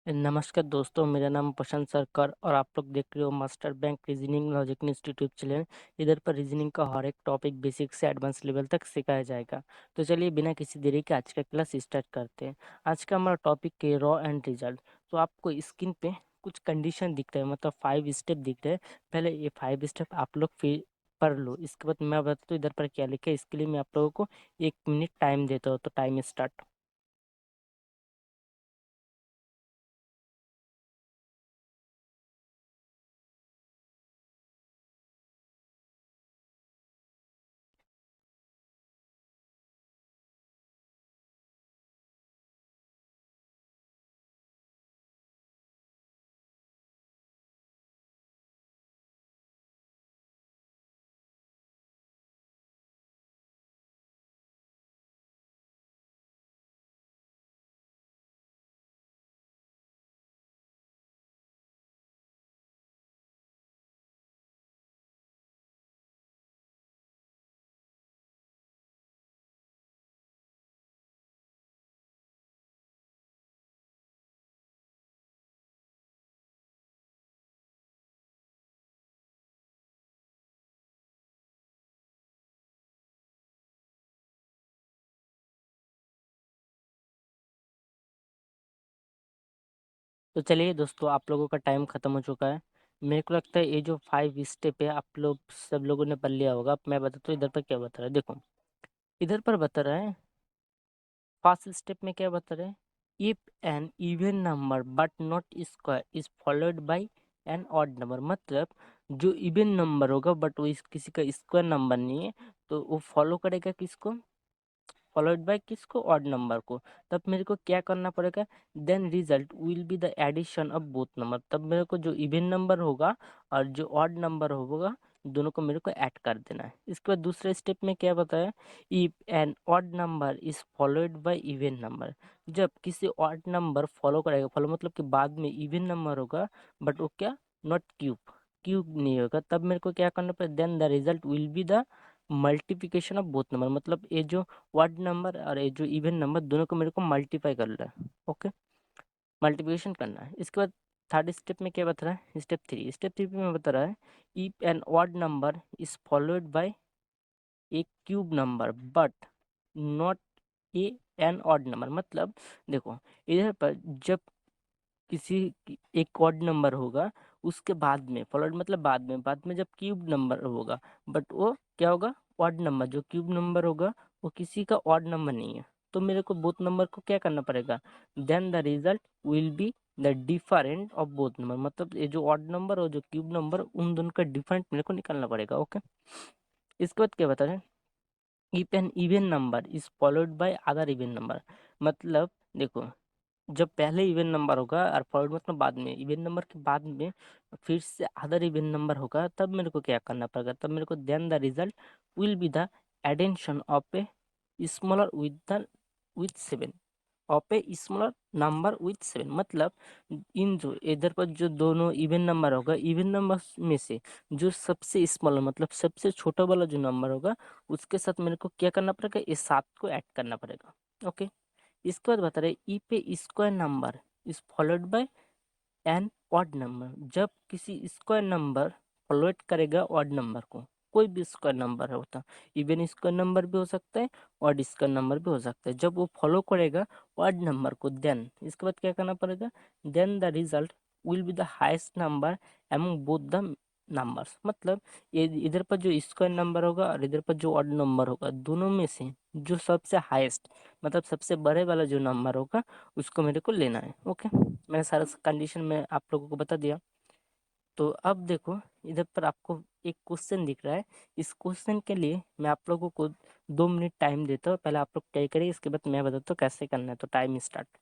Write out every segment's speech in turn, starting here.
नमस्कार दोस्तों, मेरा नाम प्रशांत सरकार और आप लोग देख रहे हो master bank reasoning logic institute channel. इधर पर रीजनिंग का हर एक टॉपिक बेसिक से एडवांस लेवल तक सिखाया जाएगा। तो चलिए बिना किसी देरी के आज का क्लास स्टार्ट करते हैं। आज का हमारा टॉपिक है रॉ एंड रिजल्ट। तो आपको स्क्रीन पे कुछ कंडीशन दिख रहे हैं, मतलब 5 स्टेप दिख रहे हैं। पहले ये 5 स्टेप आप लोग फिर पढ़ लो, इसके बाद मैं बताता हूँ इधर पर क्या लिखा है। इसके लिए मैं आप लोगों को 1 मिनट टाइम देता हूँ। तो टाइम स्टार्ट। तो चलिए दोस्तों, आप लोगों का टाइम खत्म हो चुका है। मेरे को लगता है ये जो 5 स्टेप है आप लोग सब लोगों ने पढ़ लिया होगा। अब मैं बताता हूँ इधर पर क्या बता रहा है। देखो, इधर पर बता रहा है, फर्स्ट स्टेप में क्या बता रहे हैं। If an even number but not square is followed by an odd number, मतलब जो इवन नंबर होगा बट वो किसी का स्क्वायर नंबर नहीं है, तो वो फॉलो करेगा किसको, फॉलोड बाय किसको, ऑड नंबर को। तब मेरे को क्या करना पड़ेगा, then result will be the addition of both number. तब मेरे को जो इवन नंबर होगा और जो ऑड नंबर होगा, दोनों को मेरे को ऐड कर देना है। इसके बाद दूसरे स्टेप में क्या बताया, if an odd number is followed by even number, जब किसी ऑड नंबर फॉलो करेगा, फॉलो मतलब कि बाद में इवन नंबर होगा बट वो क्या, नॉट क्यूब, क्यूब नहीं होगा, तब मेरे को क्या करना पड़ेगा, then the result will be the multiplication of both number, मतलब ये जो वर्ड नंबर और ये जो इवन नंबर दोनों को मेरे को मल्टीप्लाई कर रहा है। ओके, मल्टीप्लिकेशन करना है। इसके बाद थर्ड स्टेप में क्या बता रहा है, स्टेप 3 में बता रहा है, if an odd number is followed by a cube number but not a an odd number, मतलब देखो इधर पर जब किसी एक ऑड नंबर होगा उसके बाद में फॉलोड मतलब बाद में जब क्यूब नंबर होगा, बट वो क्या होगा, ऑड नंबर, जो क्यूब नंबर होगा वो किसी का ऑड नंबर नहीं है, तो मेरे को बोथ नंबर को क्या करना पड़ेगा, then the result will be the different of both number, मतलब ये जो ऑड नंबर और जो क्यूब नंबर उन दोनों का डिफरेंट मेरे को निकालना पड़ेगा। ओके, इसके बाद क्या बता रहे हैं, if an even number is followed by other even number, मतलब देखो जब पहले इवन नंबर होगा और फॉरवर्ड मतलब बाद में, इवन नंबर के बाद में फिर से अदर इवन नंबर होगा, तब मेरे को क्या करना पड़ेगा, तब मेरे को then the result will be the addition of a smaller with 7, of a smaller number with 7, मतलब इन जो इधर पर जो दोनों इवन नंबर होगा, इवन नंबर में से जो सबसे स्मॉलर मतलब सबसे छोटा वाला जो नंबर होगा उसके साथ मेरे को क्या करना पड़ेगा, इस 7 को ऐड करना पड़ेगा। ओके, इसके बाद बता रहे ई पे square number is followed by an odd number, जब किसी स्क्वायर नंबर फॉलोड करेगा ऑड नंबर को, कोई भी स्क्वायर नंबर होता, इवन स्क्वायर नंबर भी हो सकता है, ऑड स्क्वायर नंबर भी हो सकता है, जब वो फॉलो करेगा ऑड नंबर को, देन इसके बाद क्या करना पड़ेगा, then the result will be the highest number among both the numbers, मतलब ये इधर पर जो स्क्वायर नंबर होगा और इधर पर जो ऑड नंबर होगा, दोनों में से जो सबसे हाईएस्ट मतलब सबसे बड़े वाला जो नंबर होगा उसको मेरे को लेना है। ओके, मैंने सारा कंडीशन में आप लोगों को बता दिया। तो अब देखो, इधर पर आपको एक क्वेश्चन दिख रहा है। इस क्वेश्चन के लिए मैं आप लोगों को 2 मिनट टाइम देता हूँ। पहले आप लोग तय करिए, इसके बाद मैं बताता हूँ कैसे करना है। तो टाइम स्टार्ट।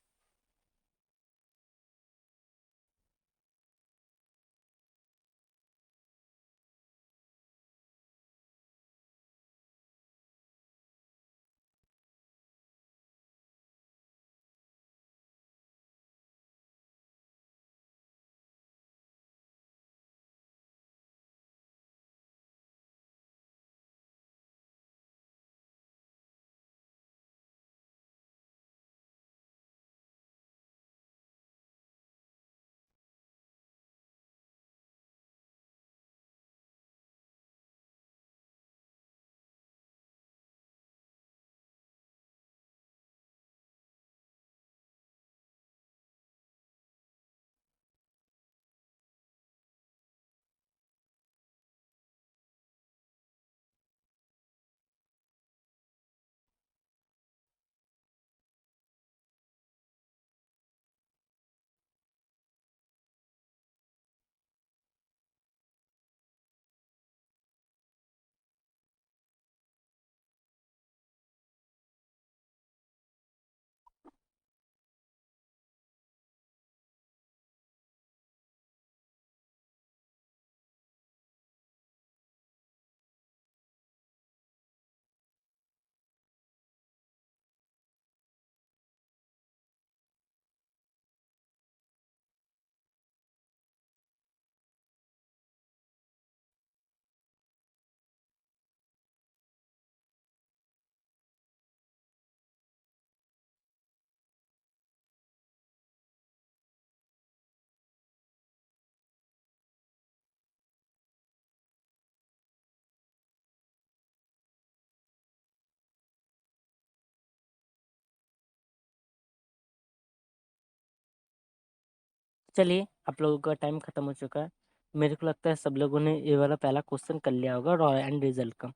चलिए, आप लोगों का टाइम खत्म हो चुका है। मेरे को लगता है सब लोगों ने ये वाला पहला क्वेश्चन कर लिया होगा, रॉ एंड रिजल्ट का।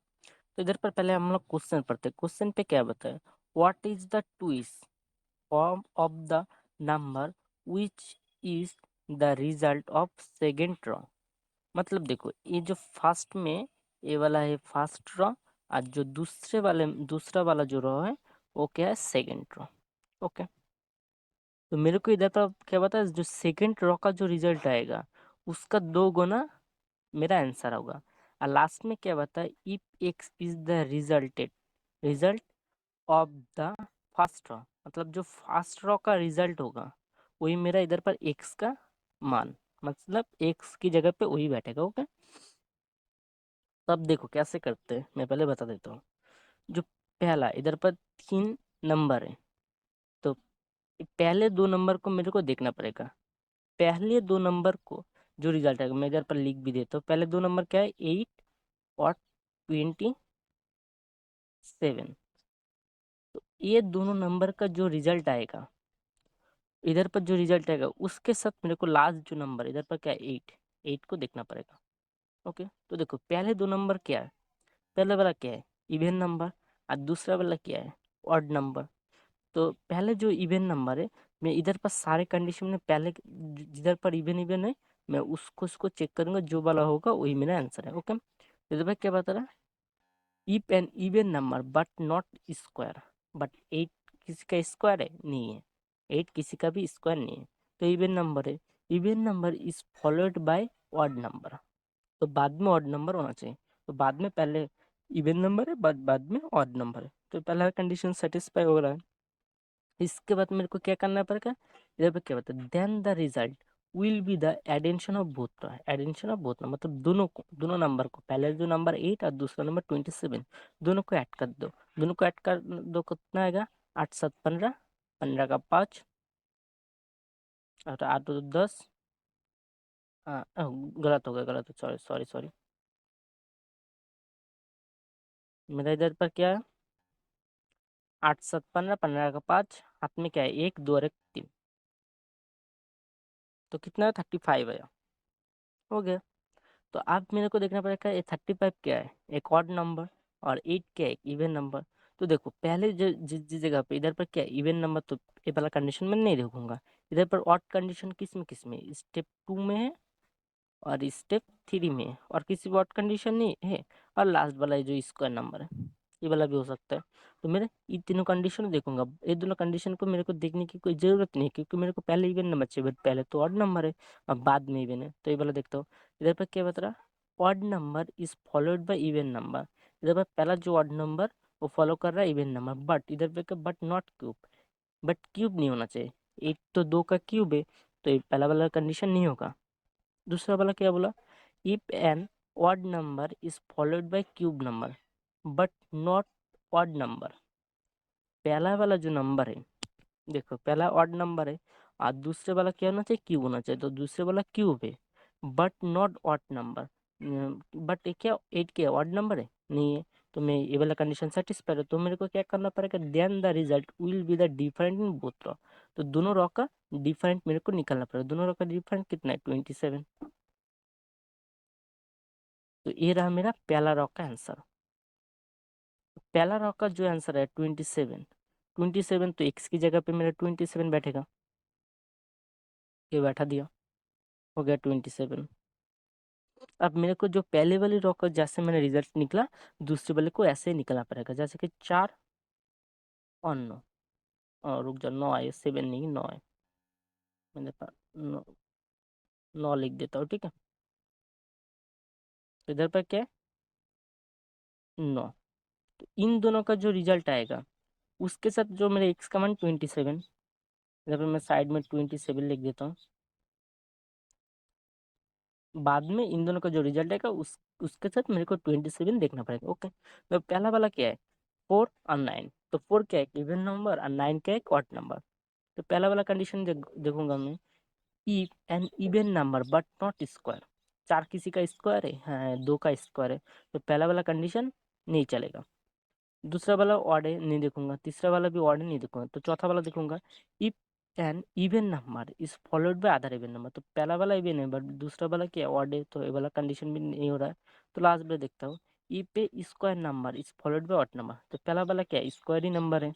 तो इधर पर पहले हम लोग क्वेश्चन पढ़ते हैं। क्वेश्चन पे क्या बताया, what is the twist form of the number which is the result of second raw. मतलब देखो, ये जो फर्स्ट में ये वाला है फर्स्ट रॉ, और जो दूसरा वाला जो रॉ है वो क्या है, सेकेंड रॉ। ओके, तो मेरे को इधर पर क्या बता, जो सेकेंड रॉ का जो रिजल्ट आएगा उसका 2 गुना मेरा आंसर होगा। और लास्ट में क्या बता, if x is the result of the first raw, मतलब जो फर्स्ट रॉ का रिजल्ट होगा वही मेरा इधर पर एक्स का मान, मतलब एक्स की जगह पे वही बैठेगा। ओके, तब देखो कैसे करते हैं, मैं पहले बता देता हूँ। जो पहला इधर पर 3 नंबर है, तो पहले 2 नंबर को मेरे को देखना पड़ेगा। पहले 2 नंबर को जो रिजल्ट आएगा मैं इधर पर लिख भी देता हूँ। पहले 2 नंबर क्या है, 8 और 27। तो ये दोनों नंबर का जो रिजल्ट आएगा, इधर पर जो रिजल्ट आएगा उसके साथ मेरे को लास्ट जो नंबर इधर पर क्या है, 8 को देखना पड़ेगा। ओके, तो देखो पहले 2 नंबर क्या है, पहले वाला क्या है, इवन नंबर, और दूसरा वाला क्या है, ऑड नंबर। तो पहले जो इवन नंबर है, मैं इधर पर सारे कंडीशन में पहले जिधर पर इवन इवन है मैं उसको चेक करूंगा, जो वाला होगा वही मेरा आंसर है। ओके, तो इधर पर क्या बता रहा है, if an even number but not square, but 8 किसी का स्क्वायर है, नहीं है। 8 किसी का भी स्क्वायर नहीं है, तो इवन नंबर है। Even number is followed bye odd number, तो बाद में ऑड नंबर होना चाहिए। तो बाद में पहले इवन नंबर है, बाद में ऑड नंबर है, तो पहला कंडीशन सेटिस्फाई हो रहा है। इसके बाद मेरे को क्या करना पड़ेगा, इधर पे क्या बता, then the result will be the addition of both. Addition of both मतलब दोनों नंबर को, पहले जो नंबर 8 और दूसरा नंबर 27, दोनों को ऐड कर दो। दोनों को ऐड कर दो, कितना आएगा, 8 7 15, 15 का 5 और 8 2 10। हाँ गलत हो गया, गलत, सॉरी सॉरी सॉरी। मेरा इधर पर क्या है, 8 7 15, 15 का 5, हाथ में क्या है, 1 2 और 1 3, तो कितना है, 35 है। हो गया। तो अब मेरे को देखना पड़ेगा ये 35 क्या है, एक ऑड नंबर, और 8 क्या है, एक इवन नंबर। तो देखो पहले जो जिस जगह पे इधर पर क्या है, इवन नंबर, तो ये वाला कंडीशन मैं नहीं देखूंगा। इधर पर ऑड कंडीशन किस में स्टेप 2 में है और स्टेप 3 में है, और किसी भी ऑड कंडीशन नहीं है। और लास्ट वाला जो स्क्वायर नंबर है, ये वाला भी हो सकता है। तो मेरे ये तीनों कंडीशन देखूंगा। ये दोनों कंडीशन को मेरे को देखने की कोई जरूरत नहीं है, क्योंकि मेरे को पहले इवन नंबर चाहिए, बट पहले तो ऑड नंबर है और बाद में इवन है, तो ये वाला देखता हूँ। इधर पर क्या बता रहा, odd number is followed by even number. इधर पर पहला जो ऑड नंबर वो फॉलो कर रहा है इवन नंबर, बट इधर पे but not cube, but cube नहीं होना चाहिए। एक तो 2 का क्यूब है, तो ये पहला वाला कंडीशन नहीं होगा। दूसरा वाला क्या बोला, if an odd number is followed by cube number but not odd number. पहला वाला जो नंबर है, देखो पहला ऑड नंबर है और दूसरे वाला क्या होना चाहिए, क्यूब होना चाहिए, तो दूसरे वाला क्यूब है but not odd number. But क्या 8 क्या ऑड नंबर है, नहीं है। तो मैं ये वाला कंडीशन सेटिस्फाइड है, तो मेरे को क्या करना पड़ेगा, then the result will be the different in both row. तो दोनों रॉ का डिफरेंट मेरे को निकालना पड़ेगा। दोनों रॉ का डिफरेंट कितना है, 27। तो ये रहा मेरा पहला रॉ का आंसर। पहला रॉ का जो आंसर है 27, 27, तो एक्स की जगह पे मेरा 27 बैठेगा, ये बैठा दिया, हो गया 27। अब मेरे को जो पहले वाले रॉ का जैसे मैंने रिजल्ट निकला, दूसरे वाले को ऐसे ही निकलना पड़ेगा, जैसे कि 4 और 9। और रुक जा, 9 आए, 7 नहीं, 9 है मेरे पास। 9 लिख देता हूँ, ठीक है। तो इधर पर क्या है, 9। तो इन दोनों का जो रिजल्ट आएगा उसके साथ जो मेरे एक्स का मान 27, इधर पर मैं साइड में 27 लिख देता हूँ। बाद में इन दोनों का जो रिजल्ट आएगा उसके साथ मेरे को 27 देखना पड़ेगा। ओके, तो पहला वाला क्या है, 4 और 9। तो 4 क्या है, इवन नंबर, और 9 क्या है, ऑड नंबर। तो पहला वाला कंडीशन देखूंगा मैं, if an even number but not square. 4 किसी का स्क्वायर है, हाँ 2 का स्क्वायर है, तो पहला वाला कंडीशन नहीं चलेगा। दूसरा वाला ऑड है, नहीं देखूंगा। तीसरा वाला भी ऑड है, नहीं देखूंगा। तो चौथा वाला देखूंगा, an even number is followed by other even number. तो पहला वाला इवन है बट दूसरा वाला क्या ऑड है, तो ये वाला कंडीशन भी नहीं हो रहा है। तो लास्ट में देखता हूँ, ई पे square number is followed bye odd number. तो पहला वाला क्या है, स्क्वायर ही नंबर है,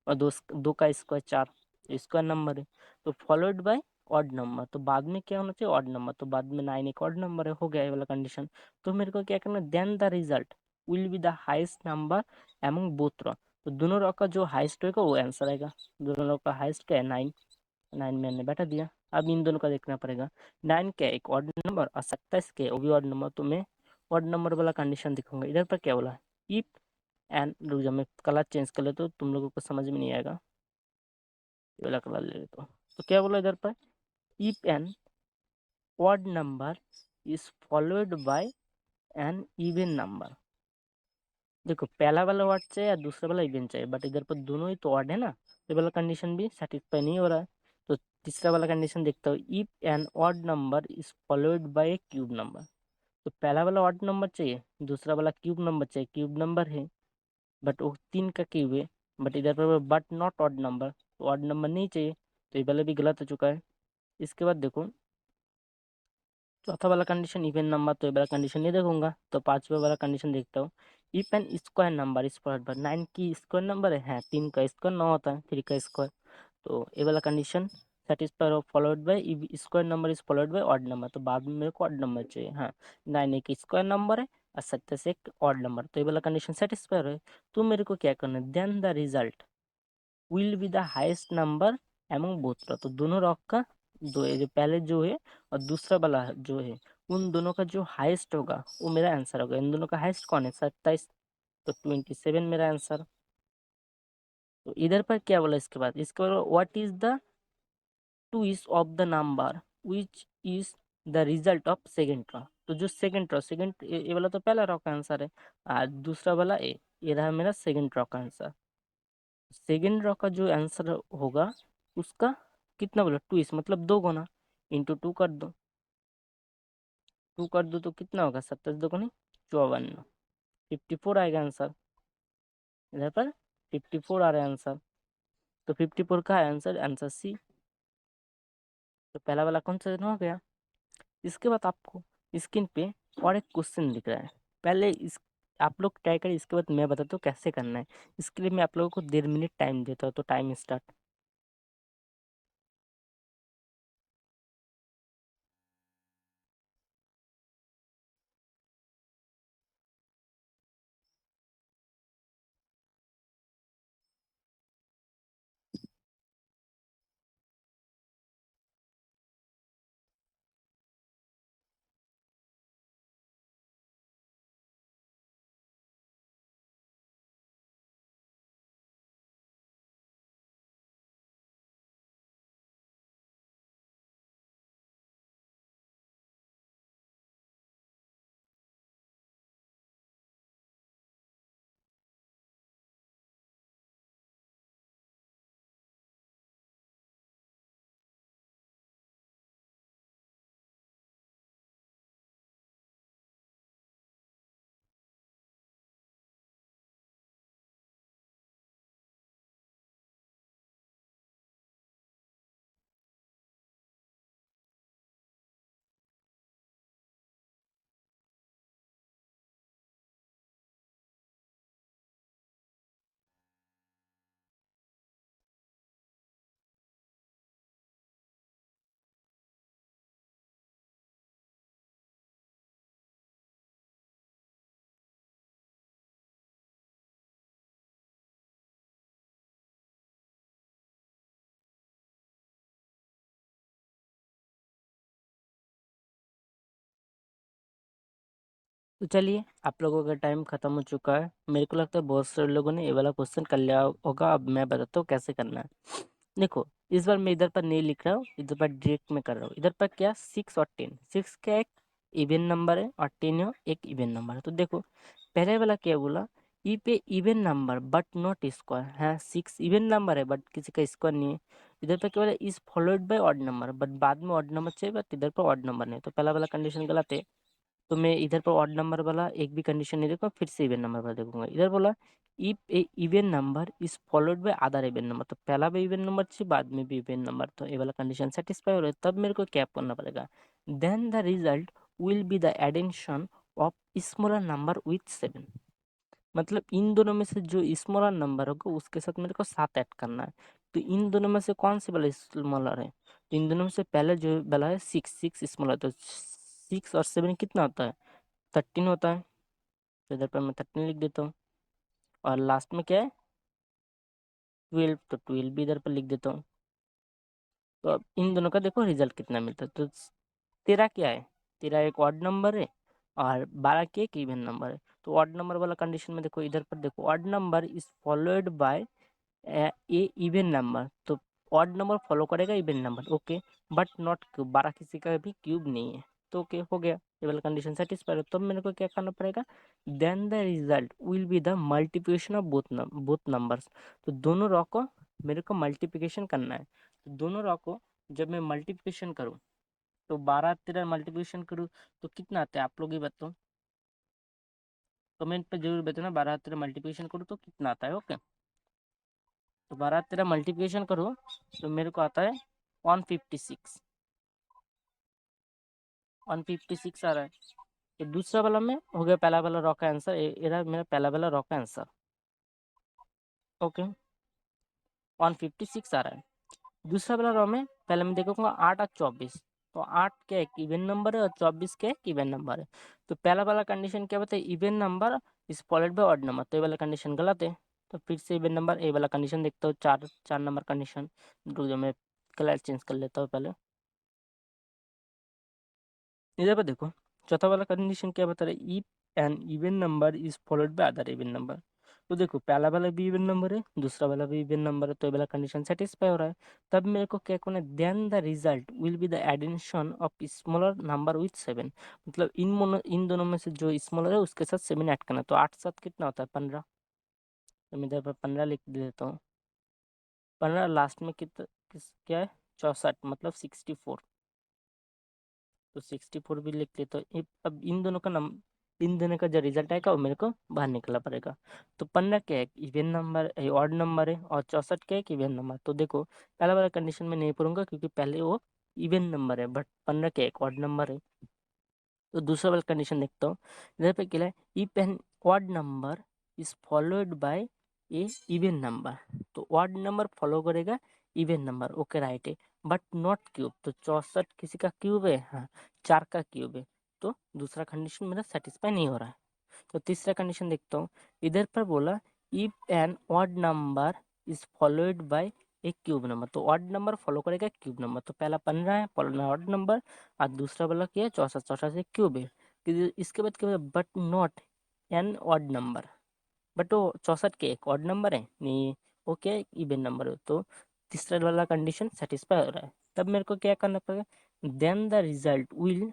और दो दो का स्क्वायर 4, स्क्वायर नंबर है। तो फॉलोड बाय ऑड नंबर, तो बाद में क्या होना चाहिए, ऑड नंबर। तो बाद में 9 एक ऑड नंबर है, हो गया ये वाला कंडीशन। तो मेरे को क्या करना, then the result will be the highest number among both row. तो दोनों रो का जो हाईएस्ट होगा वो आंसर आएगा। दोनों रो का हाईएस्ट क्या है, 9। 9 मैंने बैठा दिया। अब इन दोनों का देखना पड़ेगा, 9 क्या है, एक ऑड नंबर, और 27 क्या है, वो भी ऑड नंबर। तो मैं ऑड नंबर वाला कंडीशन दिखाऊंगा। इधर पर क्या बोला, इफ एंड, रुक जा मैं कलर चेंज कर लेता हूँ, तुम लोगों को समझ में नहीं आएगा, ये वाला कलर ले लेता हूँ। तो क्या बोला इधर पर, if an odd number is followed by an even number. देखो पहला वाला ऑड चाहिए या दूसरा वाला इवन चाहिए, बट इधर पर दोनों ही तो ऑड है ना, ये वाला कंडीशन भी सेटिस्फाई नहीं हो रहा है। तो तीसरा वाला कंडीशन देखता हूँ, if an odd number is followed by a cube number. तो पहला वाला ऑड नंबर चाहिए, दूसरा वाला क्यूब नंबर चाहिए, क्यूब नंबर है बट वो 3 का क्यूब है। बट इधर पर बट नॉट ऑड नंबर, तो ऑड नंबर नहीं चाहिए, तो ये वाला भी गलत हो चुका है। इसके बाद देखो चौथा वाला कंडीशन इवन नंबर, तो ये वाला कंडीशन नहीं देखूंगा। तो पांचवा वाला कंडीशन देखता हूँ, if an square number is followed by 9 की स्क्वायर नंबर है, 3 का स्क्वायर 9 होता है, 3 का स्क्वायर। तो ये वाला कंडीशन सेटिस्फाई और followed by if square number is followed bye odd number. तो बाद में मेरे को ऑड नंबर चाहिए। हाँ, 9 एक स्क्वायर नंबर है और 27 एक ऑड नंबर, तो ये वाला कंडीशन सेटिस्फाई है। तो मेरे को क्या करना है, then the result will be the highest number among both row. तो दोनों रॉक का दो, ये जो पहले जो है और दूसरा वाला जो है, उन दोनों का जो हाईएस्ट होगा वो मेरा आंसर होगा। इन दोनों का हाईएस्ट कौन है, 27, तो 27 मेरा आंसर। तो इधर पर क्या बोला, इसके बाद what is the twist of the number which is the result of second row. तो जो सेकेंड रो, सेकेंड ये वाला तो पहला रो का आंसर है, और दूसरा वाला ये रहा मेरा सेकेंड रो का आंसर। सेकेंड रो का जो आंसर होगा उसका कितना बोला, ट्विस्ट मतलब दो गुना, इंटू टू कर दो, टू कर दो तो कितना होगा, 27 दो गुनी 54, 54 आएगा आंसर। इधर पर 54 आ रहा है आंसर। तो 54 का है आंसर, आंसर सी। तो पहला वाला कौन सा हो गया। इसके बाद आपको स्क्रीन पे और एक क्वेश्चन दिख रहा है, पहले इस आप लोग ट्राई करिए, इसके बाद मैं बताता हूँ कैसे करना है। इसके लिए मैं आप लोगों को 1.5 मिनट टाइम देता हूँ, तो टाइम स्टार्ट। तो चलिए, आप लोगों का टाइम खत्म हो चुका है। मेरे को लगता है बहुत सारे लोगों ने ये वाला क्वेश्चन कर लिया होगा। अब मैं बताता हूँ कैसे करना है। देखो, इस बार मैं इधर पर नहीं लिख रहा हूँ, इधर पर डायरेक्ट में कर रहा हूँ। इधर पर क्या, 6 और 10, 6 का एक इवन नंबर है और 10 एक इवन नंबर है। तो देखो पहले वाला क्या बोला, ई पे even number but not square है, 6 इवन नंबर है बट किसी का स्क्वायर नहीं है। इधर पर क्या बोला, is followed bye odd number, but बाद में ऑड नंबर चाहिए, बट इधर पर ऑड नंबर नहीं, तो पहला वाला कंडीशन गलत है। तो मैं इधर पर ऑड नंबर वाला एक भी कंडीशन नहीं देखूंगा, फिर से इवन नंबर वाला देखूंगा। इधर बोला if A even number is followed by other even number, तो पहला भी इवन नंबर चाहिए, बाद में भी इवन नंबर, तो ये वाला कंडीशन सेटिस्फाई हो रहा है, तब मेरे को क्या करना पड़ेगा, then the result will be the addition of smaller number with 7। मतलब इन दोनों में से जो स्मॉलर नंबर होगा उसके साथ मेरे को 7 ऐड करना है। तो इन दोनों में से कौन सी वाला स्मॉलर है, तो इन दोनों में से पहले जो वाला है 6 स्मॉलर, तो 6 और 7 कितना होता है, 13 होता है। तो इधर पर मैं 13 लिख देता हूँ। और लास्ट में क्या है 12, तो 12 भी इधर पर लिख देता हूँ। तो अब इन दोनों का देखो रिजल्ट कितना मिलता है। तो तेरा क्या है, तेरा एक ऑड नंबर है और 12 के एक इवन नंबर है। तो ऑड नंबर वाला कंडीशन में देखो, इधर पर देखो odd number is followed by a even number, तो ऑड नंबर फॉलो करेगा even number, okay, but not cube, 12 किसी का भी क्यूब नहीं है। तो ओके हो गया, ये वाला कंडीशन सेटिस्फाइड है। तब मेरे को क्या करना पड़ेगा, then the result will be the multiplication of both numbers. तो दोनों रॉ को मेरे को मल्टीप्लिकेशन करना है। तो दोनों रॉ को जब मैं मल्टीप्लिकेशन करूँ, तो 12 13 मल्टीप्लिकेशन करूँ तो कितना आता है, आप लोग ही बताओ, कमेंट पे जरूर बताना, 12 13 मल्टीप्लिकेशन करूँ तो कितना आता है। ओके, तो 12 13 मल्टीप्लिकेशन करो तो मेरे को आता है 156, 156 आ रहा है। तो दूसरा वाला में हो गया पहला वाला रॉ का आंसर, ये रहा मेरा पहला वाला रॉ का आंसर। ओके, 156 आ रहा है। दूसरा वाला रॉ में पहले मैं देखूंगा 8 और 24, तो 8 क्या एक इवन नंबर है और 24 क्या एक इवन नंबर है। तो पहला वाला कंडीशन क्या बताए, even number is followed bye odd number, तो ये वाला कंडीशन गलत है। तो फिर से इवन नंबर, ये वाला कंडीशन देखता हूँ, चार चार नंबर कंडीशन, रुक जाओ मैं कलर चेंज कर लेता हूँ पहले। इधर पर देखो चौथा वाला कंडीशन क्या बता रहा है, if an even number is followed by other even number. तो देखो पहला वाला भी इवन नंबर है, दूसरा वाला भी इवन नंबर है, तो ये वाला कंडीशन सेटिस्फाई हो रहा है। तब मेरे को क्या करना है, then the result will be the addition of smaller number with 7। मतलब इन दोनों में से जो स्मॉलर है उसके साथ 7 ऐड करना है। तो 8 7 कितना होता है 15, तो मैं इधर पर 15 लिख देता हूँ। 15 लास्ट में कितना क्या है 64, मतलब 64, तो 64 भी लिख लेते हो। अब इन दोनों का जो रिजल्ट आएगा वो मेरे को बाहर निकलना पड़ेगा। तो 15 क्या है इवन नंबर, ऑड नंबर है, और 64 क्या है इवन नंबर। तो देखो पहला वाला कंडीशन में नहीं पढ़ूंगा क्योंकि पहले वो इवन नंबर है, बट 15 क्या एक ऑड नंबर है। तो दूसरा वाला कंडीशन देखता हूँ, इधर पे क्या है, if an odd number is followed by a even number, तो ऑड नंबर फॉलो करेगा इवन नंबर, ओके राइट है, बट नॉट क्यूब। तो 64 किसी का क्यूब है, हाँ 4 का क्यूब है। तो दूसरा कंडीशन मेरा सेटिस्फाई नहीं हो रहा है। तो तीसरा कंडीशन देखता हूँ, इधर पर बोला if an odd number is followed by एक क्यूब नंबर, तो ऑड नंबर फॉलो करेगा क्यूब नंबर। तो पहला 15 है, फॉलो ऑड नंबर, और दूसरा वाला क्या है 64, 64 से क्यूब है। इसके बाद क्या, but not an odd number, but वो 64 के एक ऑड नंबर है नहीं, वो क्या है इवन नंबर है। तो तीसरा वाला कंडीशन सेटिस्फाई हो रहा है। तब मेरे को क्या करना पड़ेगा, then the result will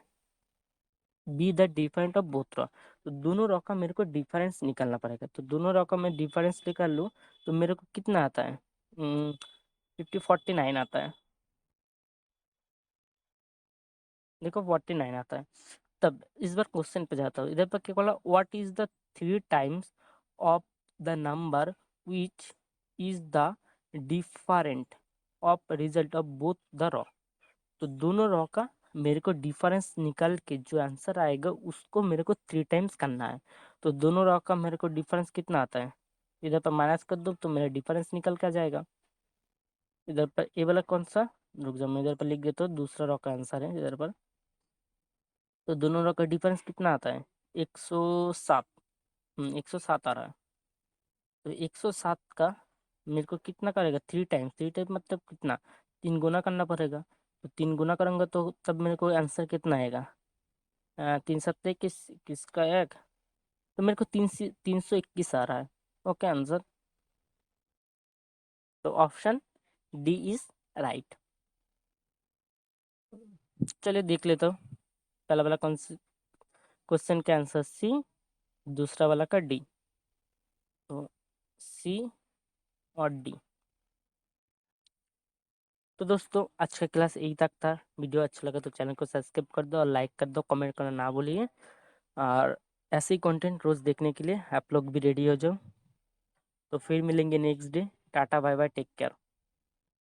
be the different of both row. तो दोनों रॉ का मेरे को डिफरेंस निकालना पड़ेगा। तो दोनों रॉ का मैं डिफरेंस निकाल लूँ तो मेरे को कितना आता है, 49 आता है। देखो 49 आता है। तब इस बार क्वेश्चन पे जाता हूँ, इधर पर क्या बोला, what is the 3 times of the number which is the different of result of both the raw. तो दोनों रॉ का मेरे को डिफरेंस निकाल के जो आंसर आएगा उसको मेरे को 3 टाइम्स करना है। तो दोनों रॉ का मेरे को डिफरेंस कितना आता है, इधर पर माइनस कर दो तो मेरा डिफरेंस निकल के आ जाएगा। इधर पर ए वाला कौन सा, रुक जाओ मैं इधर पर लिख देता हूँ, दूसरा रॉ का आंसर है इधर पर। तो दोनों रॉ का डिफरेंस कितना आता है 107, 107 आ रहा है। तो 107 का मेरे को कितना करेगा 3 टाइम्स, 3 टाइम मतलब कितना, 3 गुना करना पड़ेगा। तो 3 गुना करूँगा तो तब मेरे को आंसर कितना आएगा, 3 सत्ते किसका एक, तो मेरे को 321 आ रहा है। ओके आंसर, तो ऑप्शन डी इज राइट। चलिए देख लेता हूँ, पहला वाला कौन सी क्वेश्चन का आंसर सी, दूसरा वाला का डी, तो सी और डी। तो दोस्तों आज का क्लास यही तक था। वीडियो अच्छा लगा तो चैनल को सब्सक्राइब कर दो और लाइक कर दो, कमेंट करना ना भूलिए। और ऐसे ही कंटेंट रोज़ देखने के लिए आप लोग भी रेडी हो जाओ। तो फिर मिलेंगे next day. Tata bye bye, take care.